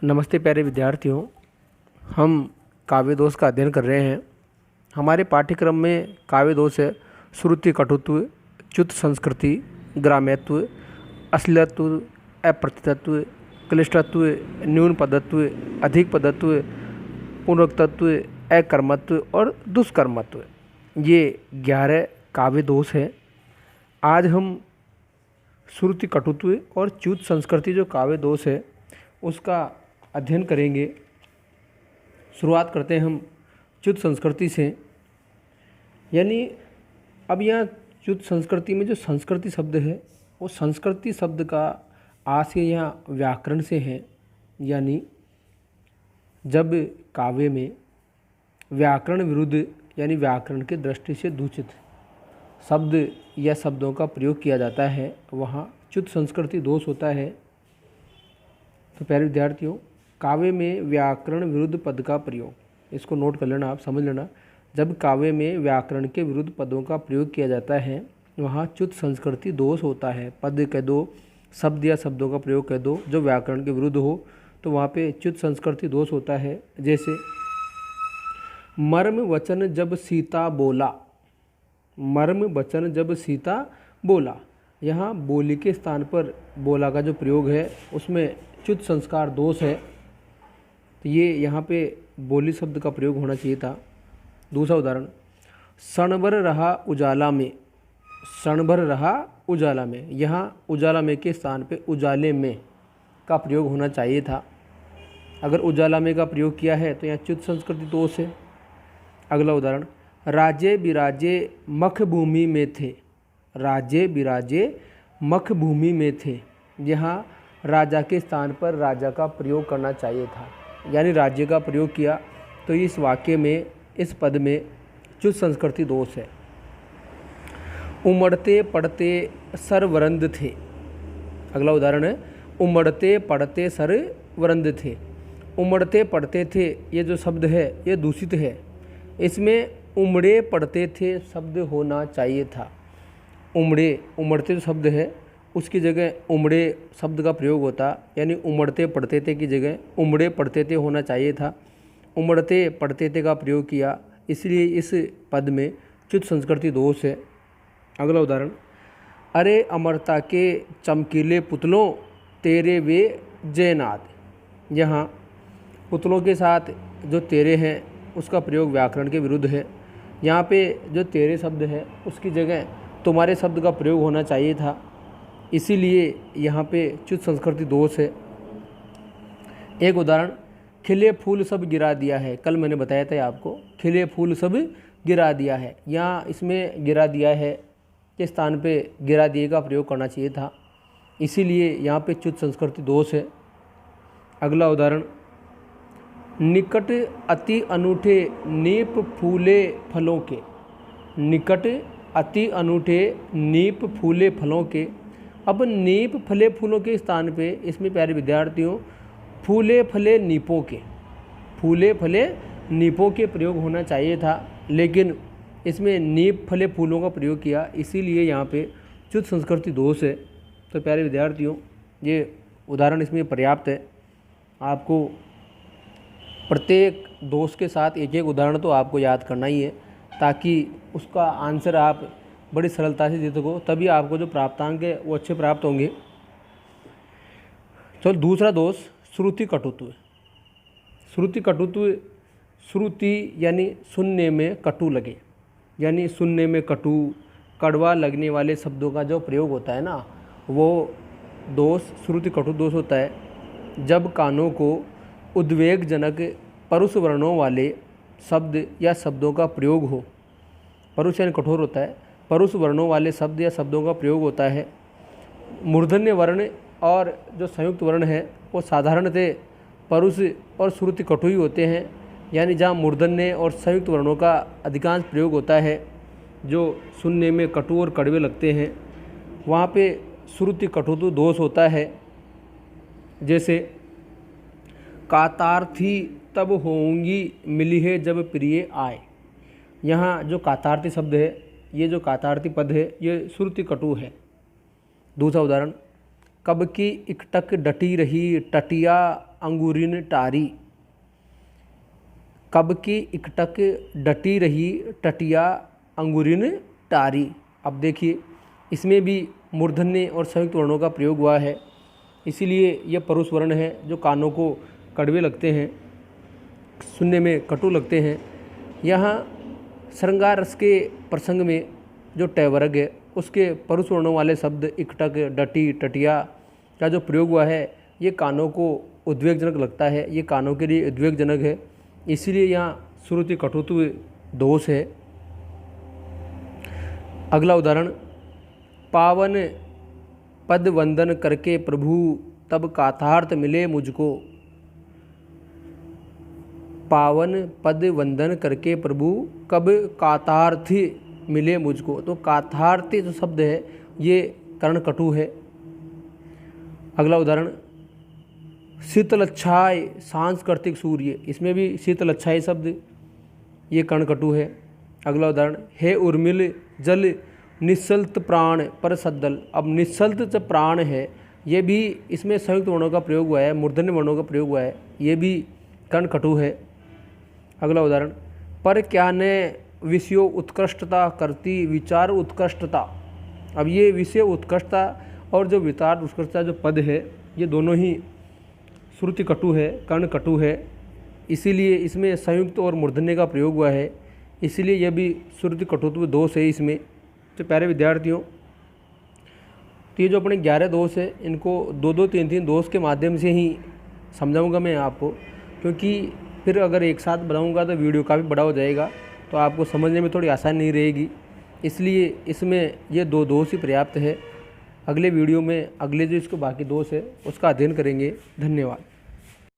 नमस्ते प्यारे विद्यार्थियों। हम काव्य दोष का अध्ययन कर रहे हैं। हमारे पाठ्यक्रम में काव्य दोष है श्रुति कटुत्व, च्युत संस्कृति, ग्राम्यत्व, अश्लीलत्व, अप्रतितत्व, क्लिष्टत्व, न्यून पदत्व, अधिक पदत्व, पुनरुक्तत्व, अकर्मत्व और दुष्कर्मत्व। ये 11 काव्य दोष हैं। आज हम श्रुति कटुत्व और च्युत संस्कृति जो काव्य दोष है उसका अध्ययन करेंगे। शुरुआत करते हैं हम च्युत संस्कृति से। यानी अब यहाँ च्युत संस्कृति में जो संस्कृति शब्द है वो संस्कृति शब्द का आशय यहाँ व्याकरण से है। यानी जब काव्य में व्याकरण विरुद्ध यानी व्याकरण की दृष्टि से दूषित शब्द या शब्दों का प्रयोग किया जाता है वहाँ च्युत संस्कृति दोष होता है। तो प्यारे विद्यार्थियों, काव्य में व्याकरण विरुद्ध पद का प्रयोग, इसको नोट कर लेना, आप समझ लेना। जब काव्य में व्याकरण के विरुद्ध पदों का प्रयोग किया जाता है वहाँ च्युत संस्कृति दोष होता है। पद कह दो, शब्द या शब्दों का प्रयोग कह दो जो व्याकरण के विरुद्ध हो तो वहाँ पे च्युत संस्कृति दोष होता है। जैसे मर्म वचन जब सीता बोला, मर्म वचन जब सीता बोला, यहाँ बोली के स्थान पर बोला का जो प्रयोग है उसमें च्युत संस्कार दोष है। तो ये यहाँ पे बोली शब्द का प्रयोग होना चाहिए था। दूसरा उदाहरण, क्षण भर रहा उजाला में, क्षण भर रहा उजाला में, यहाँ उजाला में के स्थान पे उजाले में का प्रयोग होना चाहिए था। अगर उजाला में का प्रयोग किया है तो यहाँ च्युत संस्कृति दोष है। अगला उदाहरण, राजे बिराजे मख भूमि में थे, राजे बिराजे मख भूमि में थे, यहाँ राजा के स्थान पर राजा का प्रयोग करना चाहिए था। यानी राज्य का प्रयोग किया तो इस वाक्य में, इस पद में च्युत संस्कृति दोष है। उमड़ते पड़ते सर वरंद थे। अगला उदाहरण है, उमड़ते पड़ते सर वरंद थे। उमड़ते पड़ते थे ये जो शब्द है ये दूषित है। इसमें उमड़े पड़ते थे शब्द होना चाहिए था। उमड़े, उमड़ते जो शब्द है उसकी जगह उमड़े शब्द का प्रयोग होता, यानी उमड़ते पड़ते थे की जगह उमड़े पड़ते थे होना चाहिए था। उमड़ते पड़ते थे का प्रयोग किया, इसलिए इस पद में च्युत संस्कृति दोष है। अगला उदाहरण, अरे अमरता के चमकीले पुतलों तेरे वे जयनाद, यहाँ पुतलों के साथ जो तेरे हैं उसका प्रयोग व्याकरण के विरुद्ध है। यहाँ पे जो तेरे शब्द है उसकी जगह तुम्हारे शब्द का प्रयोग होना चाहिए था, इसीलिए यहाँ पे च्युत संस्कृति दोष है। एक उदाहरण, खिले फूल सब गिरा दिया है। कल मैंने बताया था आपको, खिले फूल सब गिरा दिया है, यहाँ इसमें गिरा दिया है के स्थान पे गिरा दिए का प्रयोग करना चाहिए था, इसीलिए यहाँ पे च्युत संस्कृति दोष है। अगला उदाहरण, निकट अति अनूठे नीप फूले फलों के, निकट अति अनूठे नीप फूले फलों के। अब नीप फले फूलों के स्थान पे इसमें प्यारे विद्यार्थियों फूले फले नीपों के, फूले फले नीपों के प्रयोग होना चाहिए था, लेकिन इसमें नीप फले फूलों का प्रयोग किया, इसीलिए यहाँ पे च्युत संस्कृति दोष है। तो प्यारे विद्यार्थियों ये उदाहरण इसमें पर्याप्त है। आपको प्रत्येक दोष के साथ एक एक उदाहरण तो आपको याद करना ही है ताकि उसका आंसर आप बड़ी सरलता से दे सको, तभी आपको जो प्राप्तांक है वो अच्छे प्राप्त होंगे। चलो दूसरा दोष श्रुति कटुत्व। श्रुति कटुत्व, श्रुति यानी सुनने में कटु लगे, यानी सुनने में कटु कड़वा लगने वाले शब्दों का जो प्रयोग होता है ना वो दोष श्रुति कटु दोष होता है। जब कानों को उद्वेगजनक परुष वर्णों वाले शब्द या शब्दों का प्रयोग हो, परुष यानी कठोर होता है, परुष वर्णों वाले शब्द या शब्दों का प्रयोग होता है। मूर्धन्य वर्ण और जो संयुक्त वर्ण है वो साधारणतः परुष और श्रुति कटु ही होते हैं। यानी जहाँ मूर्धन्य और संयुक्त वर्णों का अधिकांश प्रयोग होता है जो सुनने में कटु और कड़वे लगते हैं वहाँ पे श्रुति कटुत्व दोष होता है। जैसे कातार्थी तब होंगी मिली है जब प्रिय आए, यहाँ जो कातार्थी शब्द है, ये जो कातार्थी पद है ये श्रुति कटु है। दूसरा उदाहरण, कब की इकटक डटी रही टटिया अंगूरिन टारी, कब की इकटक डटी रही टटिया अंगूरिन टारी। अब देखिए इसमें भी मूर्धन्य और संयुक्त वर्णों का प्रयोग हुआ है, इसीलिए यह परुष वर्ण है जो कानों को कड़वे लगते हैं, सुनने में कटु लगते हैं। यहाँ श्रृंगार रस के प्रसंग में जो ट वर्ग है उसके परुष वर्णों वाले शब्द इकटक, डटी, टटिया का जो प्रयोग हुआ है ये कानों को उद्वेगजनक लगता है, ये कानों के लिए उद्वेगजनक है, इसीलिए यहाँ श्रुति कटुत्व दोष है। अगला उदाहरण, पावन पद वंदन करके प्रभु तब काथार्थ मिले मुझको। पावन पद वंदन करके प्रभु कब काथार्थ मिले मुझको। तो काथार्थ जो शब्द है ये कर्णकटु है। अगला उदाहरण, शीतलच्छाय सांस्कृतिक सूर्य, इसमें भी शीतलच्छाय शब्द ये कर्णकटु है। अगला उदाहरण, हे उर्मिल जल निश्चलत प्राण पर सद्दल। अब निश्चलत जो प्राण है ये भी इसमें संयुक्त वर्णों का प्रयोग हुआ है, मूर्धन्य वर्णों का प्रयोग हुआ है, ये भी कर्णकटु है। अगला उदाहरण, पर क्या ने विषयों उत्कृष्टता करती विचार उत्कृष्टता। अब ये विषय उत्कृष्टता और जो विचार उत्कृष्टता जो पद है ये दोनों ही श्रुति कटु है, कर्णकटु है, इसीलिए इसमें संयुक्त और मूर्धन्य का प्रयोग हुआ है, इसीलिए यह भी श्रुति कटुत्व दोष है इसमें। तो प्यारे विद्यार्थियों, तो ये जो अपने 11 दोष है इनको 2-2, 3-3 दोष के माध्यम से ही समझाऊंगा मैं आपको, क्योंकि फिर अगर एक साथ बताऊंगा तो वीडियो काफ़ी बड़ा हो जाएगा, तो आपको समझने में थोड़ी आसानी नहीं रहेगी, इसलिए इसमें ये 2 दोष ही पर्याप्त है। अगले वीडियो में अगले जो इसको बाकी दोष है उसका अध्ययन करेंगे। धन्यवाद।